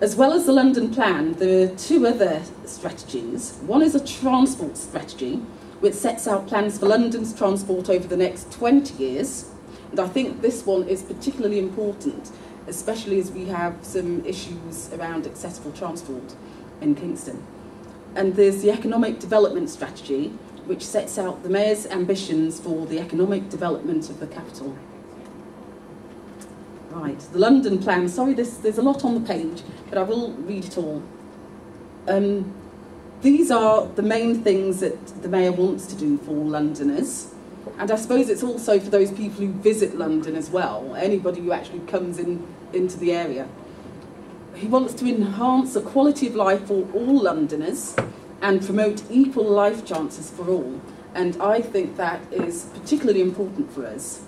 As well as the London Plan, there are two other strategies. One is a transport strategy, which sets out plans for London's transport over the next 20 years. And I think this one is particularly important, especially as we have some issues around accessible transport in Kingston. And there's the economic development strategy, which sets out the Mayor's ambitions for the economic development of the capital. Right, the London Plan. Sorry, there's a lot on the page, but I will read it all. These are the main things that the Mayor wants to do for Londoners. And I suppose it's also for those people who visit London as well, anybody who actually comes into the area. He wants to enhance the quality of life for all Londoners and promote equal life chances for all. And I think that is particularly important for us.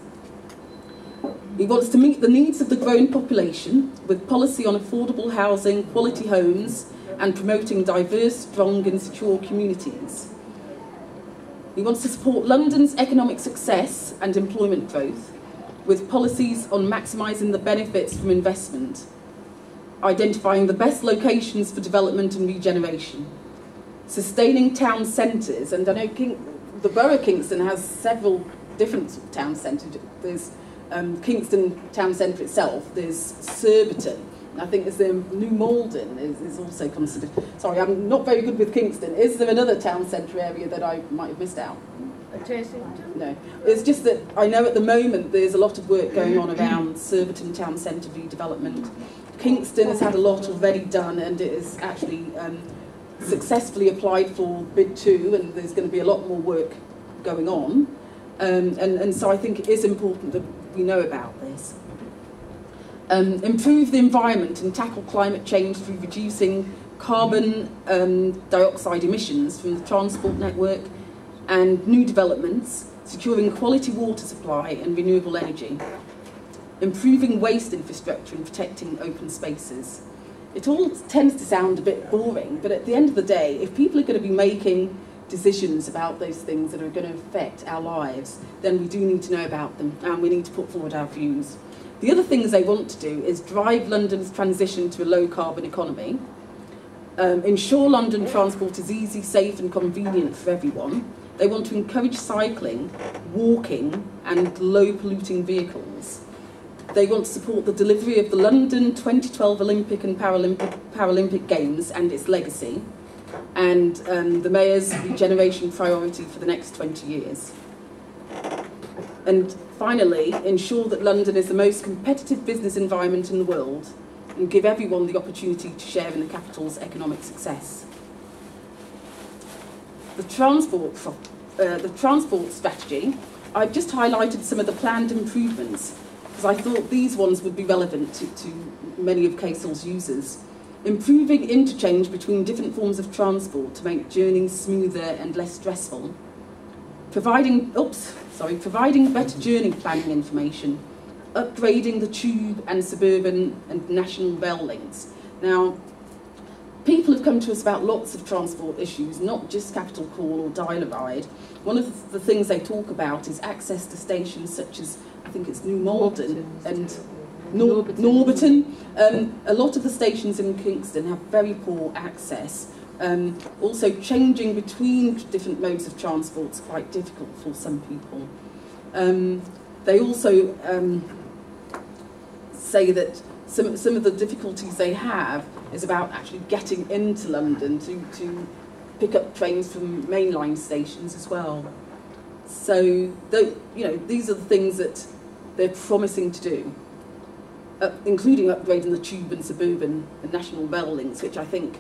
He wants to meet the needs of the growing population with policy on affordable housing, quality homes, and promoting diverse, strong and secure communities. He wants to support London's economic success and employment growth with policies on maximising the benefits from investment, identifying the best locations for development and regeneration, sustaining town centres, and I know the Borough of Kingston has several different town centres. There's Kingston town centre itself, there's Surbiton, and I think there's New Malden is also considered. Sorry, I'm not very good with Kingston. Is there another town centre area that I might have missed out? No, it's just that I know at the moment there's a lot of work going on around Surbiton town centre redevelopment. Kingston has had a lot already done, and it is actually successfully applied for bid 2, and there's going to be a lot more work going on. And so I think it is important that we know about this. Improve the environment and tackle climate change through reducing carbon dioxide emissions from the transport network and new developments, securing quality water supply and renewable energy, improving waste infrastructure and protecting open spaces. It all tends to sound a bit boring, but at the end of the day, if people are going to be making decisions about those things that are going to affect our lives, then we do need to know about them and we need to put forward our views. The other things they want to do is drive London's transition to a low carbon economy, ensure London transport is easy, safe and convenient for everyone. They want to encourage cycling, walking and low polluting vehicles. They want to support the delivery of the London 2012 Olympic and Paralympic Games and its legacy, and the Mayor's regeneration priority for the next 20 years. And finally, ensure that London is the most competitive business environment in the world and give everyone the opportunity to share in the capital's economic success. The transport strategy, I've just highlighted some of the planned improvements because I thought these ones would be relevant to many of KCIL's users. Improving interchange between different forms of transport to make journeys smoother and less stressful. Providing better journey planning information. Upgrading the tube and suburban and national rail links. Now, people have come to us about lots of transport issues, not just Capital Call or Dial-A-Ride. One of the things they talk about is access to stations such as, I think it's New Malden and Norbiton. A lot of the stations in Kingston have very poor access. Also, changing between different modes of transport is quite difficult for some people. They also say that some of the difficulties they have is about actually getting into London to pick up trains from mainline stations as well. So, these are the things that they're promising to do, including upgrading the tube and suburban and national rail links, which I think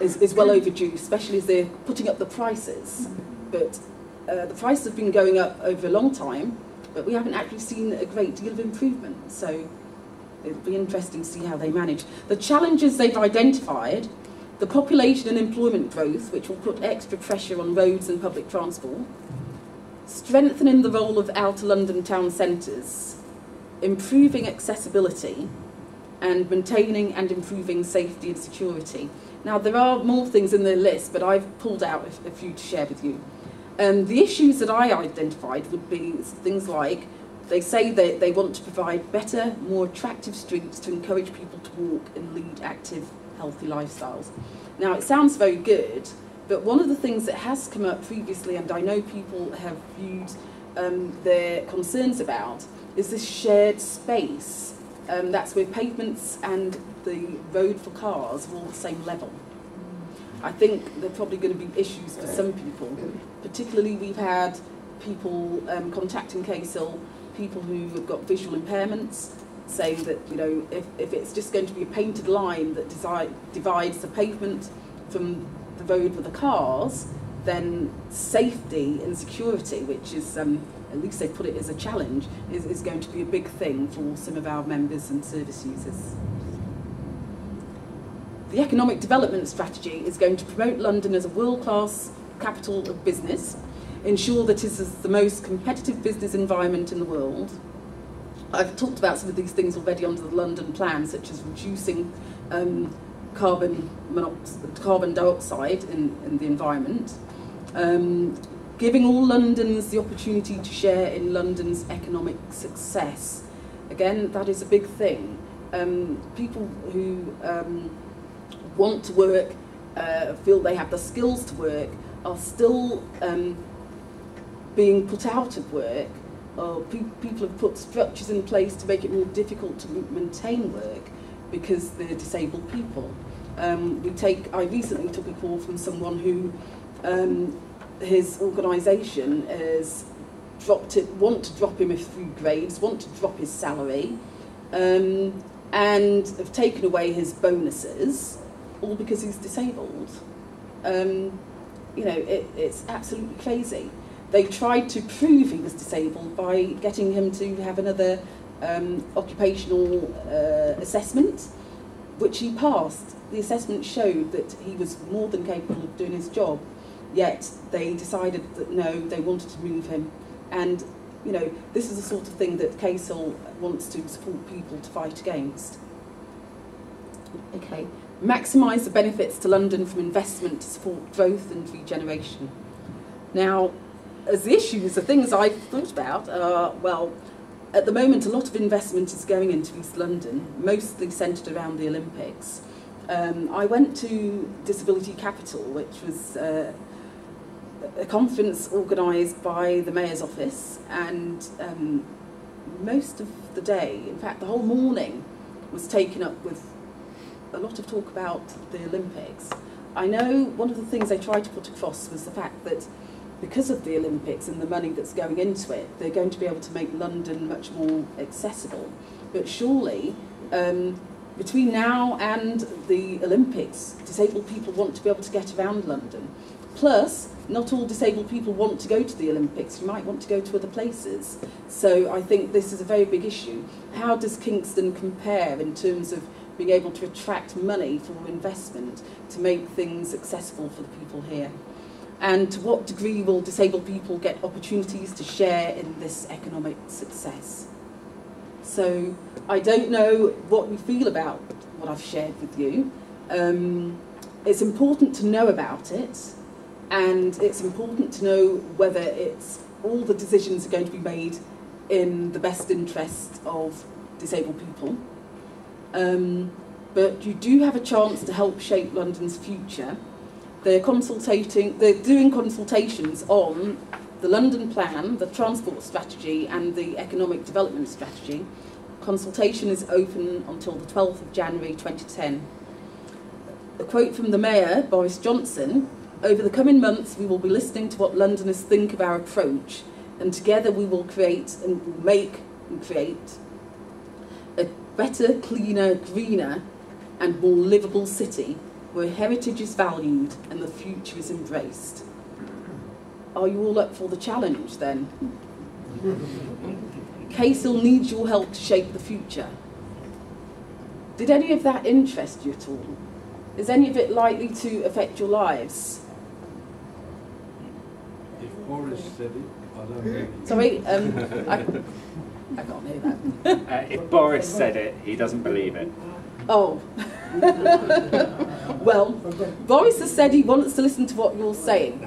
is well overdue, especially as they're putting up the prices. But the prices have been going up over a long time, but we haven't actually seen a great deal of improvement. So it'll be interesting to see how they manage. The challenges they've identified, the population and employment growth, which will put extra pressure on roads and public transport, strengthening the role of outer London town centres, improving accessibility, and maintaining and improving safety and security. Now, there are more things in the list, but I've pulled out a few to share with you. The issues that I identified would be things like They say that they want to provide better, more attractive streets to encourage people to walk and lead active, healthy lifestyles. Now, it sounds very good, but one of the things that has come up previously, and I know people have viewed their concerns about, is this shared space. That's where pavements and the road for cars are all the same level. I think there are probably going to be issues for some people. Particularly, we've had people contacting KCIL, people who have got visual impairments, saying that, you know, if it's just going to be a painted line that divides the pavement from the road for the cars, then safety and security, which is, at least they put it as a challenge, is going to be a big thing for some of our members and service users. The economic development strategy is going to promote London as a world-class capital of business, ensure that it is the most competitive business environment in the world. I've talked about some of these things already under the London plan, such as reducing carbon dioxide in the environment, giving all Londoners the opportunity to share in London's economic success. Again, that is a big thing. People who want to work, feel they have the skills to work, are still being put out of work, or people have put structures in place to make it more difficult to maintain work because they're disabled people. I recently took a call from someone who his organisation has want to drop him a few grades, want to drop his salary, and have taken away his bonuses, all because he's disabled. You know, it's absolutely crazy. They tried to prove he was disabled by getting him to have another occupational assessment, which he passed. The assessment showed that he was more than capable of doing his job, yet they decided that no, they wanted to move him. And, you know, this is the sort of thing that KCIL wants to support people to fight against. Okay. Maximise the benefits to London from investment to support growth and regeneration. Now, as the issues, the things I've thought about are, well, at the moment a lot of investment is going into East London, mostly centred around the Olympics. I went to Disability Capital, which was a conference organised by the Mayor's Office, and most of the day, in fact the whole morning, was taken up with a lot of talk about the Olympics. I know one of the things they tried to put across was the fact that because of the Olympics and the money that's going into it, they're going to be able to make London much more accessible. But surely, between now and the Olympics, disabled people want to be able to get around London. Plus, not all disabled people want to go to the Olympics. You might want to go to other places. So I think this is a very big issue. How does Kingston compare in terms of being able to attract money for investment to make things accessible for the people here? And to what degree will disabled people get opportunities to share in this economic success? So I don't know what you feel about what I've shared with you. It's important to know about it, and it's important to know whether all the decisions are going to be made in the best interest of disabled people. But you do have a chance to help shape London's future. They're doing consultations on the London Plan, the Transport Strategy and the Economic Development Strategy. Consultation is open until the 12th of January 2010. A quote from the Mayor, Boris Johnson: "Over the coming months we will be listening to what Londoners think of our approach, and together we will create a better, cleaner, greener and more livable city where heritage is valued and the future is embraced." Are you all up for the challenge then? KCIL needs your help to shape the future. Did any of that interest you at all? Is any of it likely to affect your lives? If Boris said it, I don't know. Sorry, I can't hear that. If Boris said it, he doesn't believe it. Oh. Well, Boris has said he wants to listen to what you're saying.